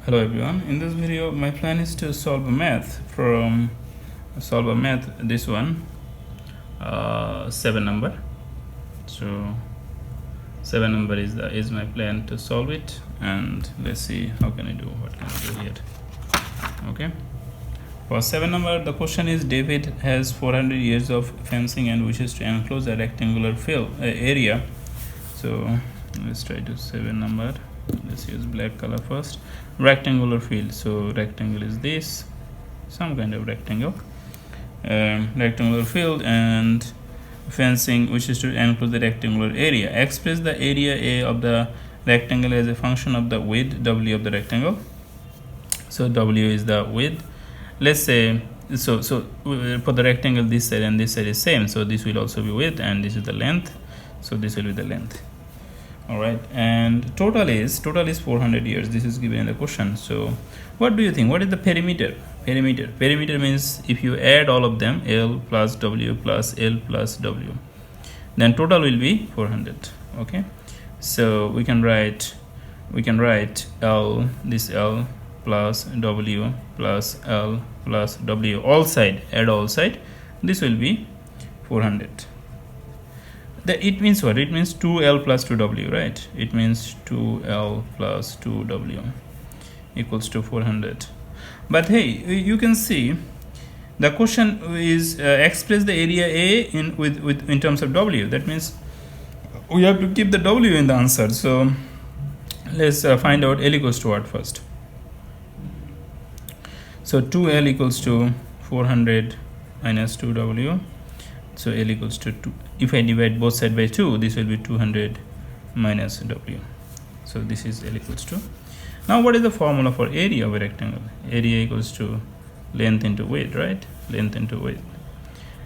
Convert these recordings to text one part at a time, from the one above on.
Hello everyone. In this video, my plan is to solve a math this one 7 number. So 7 number is my plan to solve it, and let's see what can I do here. Okay, for 7 number, the question is David has 400 years of fencing and wishes to enclose a rectangular area. So let's try to 7 number. Let's use black color first. Rectangular field. So rectangle is this, some kind of rectangle. Rectangular field and fencing which is to enclose the rectangular area. Express the area A of the rectangle as a function of the width W of the rectangle. So W is the width. Let's say so for the rectangle, this side and this side is same, so this will also be width, and this is the length, so this will be the length. All right, and total is 400 years. This is given in the question. So what do you think? What is the perimeter? Perimeter means if you add all of them, L plus W plus L plus W, then total will be 400. Okay, so we can write L, this L plus W plus L plus W, all side, add all side, this will be 400. It means what? It means 2L plus 2W, right? It means 2L plus 2W equals to 400. But hey, you can see the question is express the area A in terms of W. That means we have to keep the W in the answer. So let's find out L equals to what first. So 2L equals to 400 minus 2W. So L equals to 2. If I divide both sides by 2, this will be 200 minus W. So this is L equals to. Now what is the formula for area of a rectangle? Area equals to length into width, right? Length into width.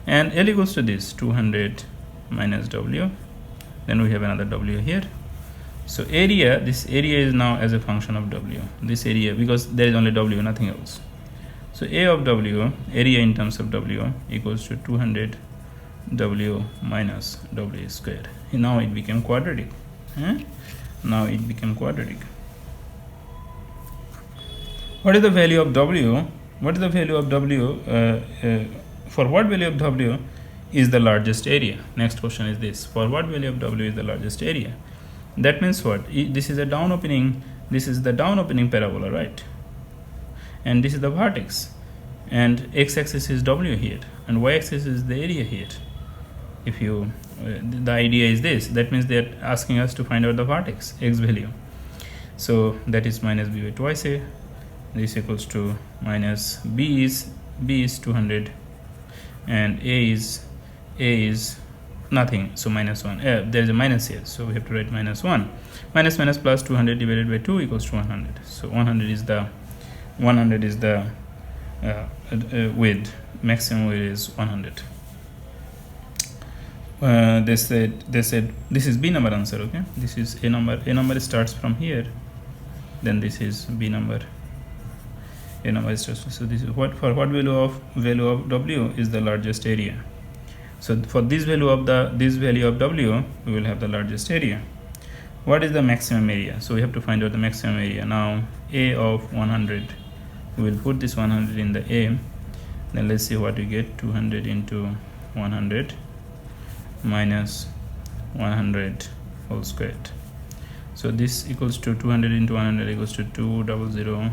And L equals to this, 200 minus W. Then we have another W here. So area, this area is now as a function of W. This area, because there is only W, nothing else. So A of W, area in terms of W, equals to 200 W minus W square. Now it became quadratic. Now it became quadratic. What is the value of W? What is the value of W? For what value of W is the largest area? Next question is this. For what value of W is the largest area? That means what? This is a down opening. This is the down opening parabola, right? And this is the vertex. And x-axis is W here, and y-axis is the area here. If you the idea is this, that means they're asking us to find out the vertex x value. So that is minus b by twice a. This equals to minus b is 200, and a is nothing, so minus 1. There is a minus here, so we have to write minus 1. Minus plus 200 divided by 2 equals to 100. So 100 is the width. Maximum width is 100. They said this is B number answer. Okay, this is A number. A number starts from here, then this is B number. A number starts. So this is what value of W is the largest area. So for this value of W, we will have the largest area. What is the maximum area? So we have to find out the maximum area. Now A of 100, we will put this 100 in the A. Then let's see what we get. 200 into 100 minus 100 whole squared. So this equals to 200 into 100 equals to 200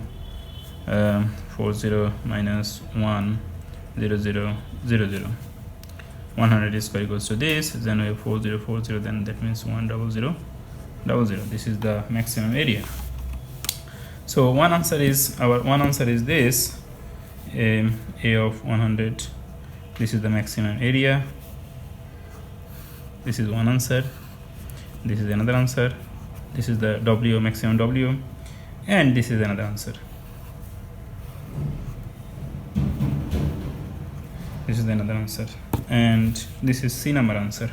40 minus 1 00 00. 100 is square equals to this. Then we have 4040. Then that means 100 00. This is the maximum area. So one answer is this. A of 100. This is the maximum area. This is one answer. This is another answer. This is the W, maximum W, and this is another answer. This is another answer, and this is C number answer.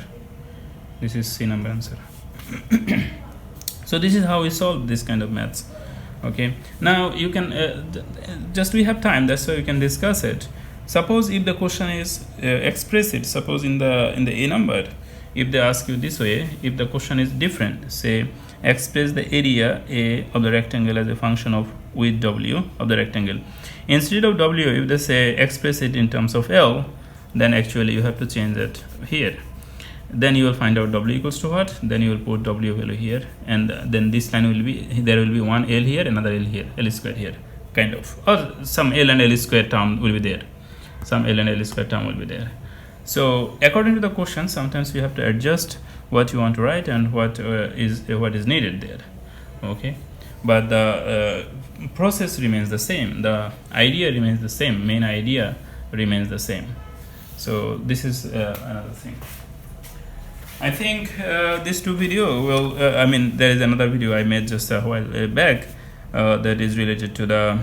This is C number answer. So this is how we solve this kind of maths. Okay, now you can just we have time, that's why we can discuss it. Suppose if the question is express it, suppose in the A number, if they ask you this way, if the question is different, say express the area A of the rectangle as a function of width W of the rectangle. Instead of W, if they say express it in terms of L, then actually you have to change it here. Then you will find out W equals to what, then you will put W value here, and then this line will be, there will be one L here, another L here, L square here, kind of, or some L and L square term will be there, some L and L square term will be there. So according to the question, sometimes you have to adjust what you want to write and what is needed there. Okay, but the process remains the same, the idea remains the same, main idea remains the same. So this is another thing. I think this two video will I mean, there is another video I made just a while back that is related to the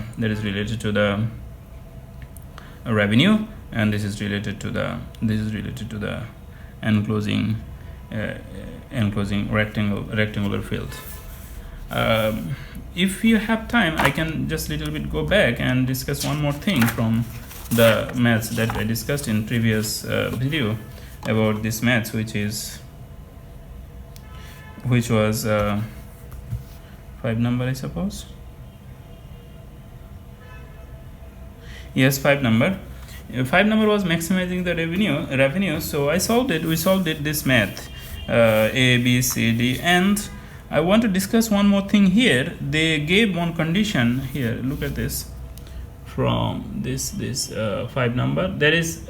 revenue, and this is related to the enclosing rectangular field. If you have time, I can just little bit go back and discuss one more thing from the maths that I discussed in previous video about this maths, which was 5 number, I suppose. Yes, 5 number. 5 number was maximizing the revenue. So I solved it. We solved it, this math, A, B, C, D, and I want to discuss one more thing here. They gave one condition here. Look at this. From this 5 number, there is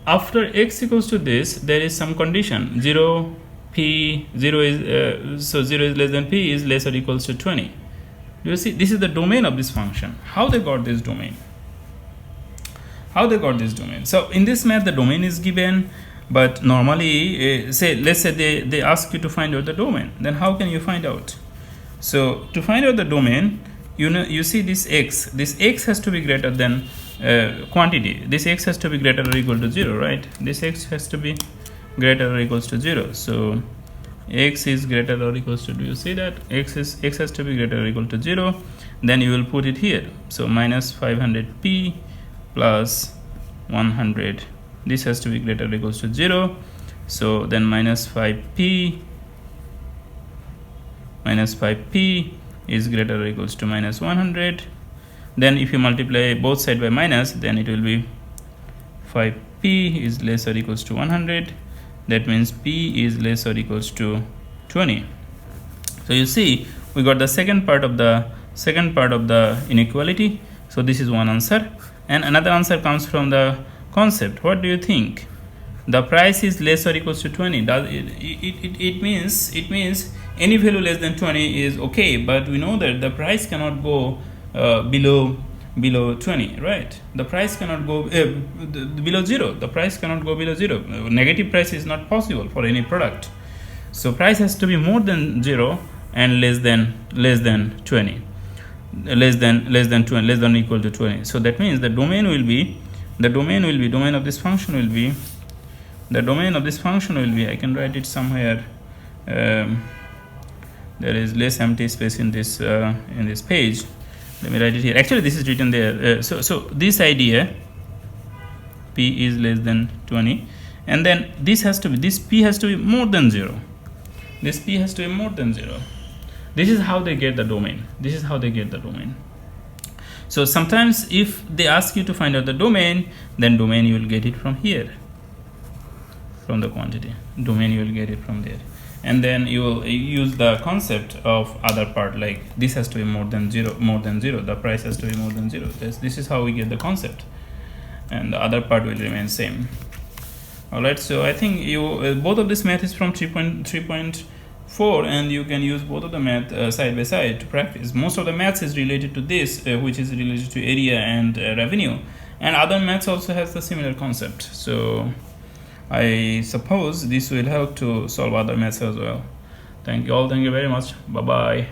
after x equals to this, there is some condition. 0 p 0 is so 0 is less than p is less or equals to 20. Do you see? This is the domain of this function. How they got this domain? So in this math, the domain is given, but normally let's say they ask you to find out the domain. Then how can you find out? So to find out the domain, you see this x has to be greater than quantity. This x has to be greater or equal to 0, right? This x has to be greater or equals to 0. So x is greater or equals to, do you see that? X has to be greater or equal to 0. Then you will put it here. So minus 500p plus 100. This has to be greater or equals to 0. So then minus 5p is greater or equals to minus 100. Then if you multiply both sides by minus, then it will be 5p is less or equals to 100. That means p is less or equals to 20. So you see, we got the second part of the inequality. So this is one answer, and another answer comes from the concept. What do you think? The price is less or equals to 20. It means any value less than 20 is okay, but we know that the price cannot go below 20, right? The price cannot go below 0. The price cannot go below 0. Negative price is not possible for any product. So price has to be more than 0 and less than 20, less than equal to 20. So that means the domain of this function will be, I can write it somewhere. There is less empty space in this page. Let me write it here. Actually, this is written there. So this idea, p is less than 20, and then this p has to be more than 0. This p has to be more than 0. This is how they get the domain. So sometimes if they ask you to find out the domain, then domain you will get it from here, from the quantity. Domain you will get it from there. And then you will use the concept of other part, like this has to be more than 0, the price has to be more than 0. This is how we get the concept, and the other part will remain same. Alright, so I think you both of this math is from 3.4, and you can use both of the math side by side to practice. Most of the maths is related to this, which is related to area and revenue, and other maths also has the similar concept. So I suppose this will help to solve other maths as well. Thank you all. Thank you very much. Bye bye.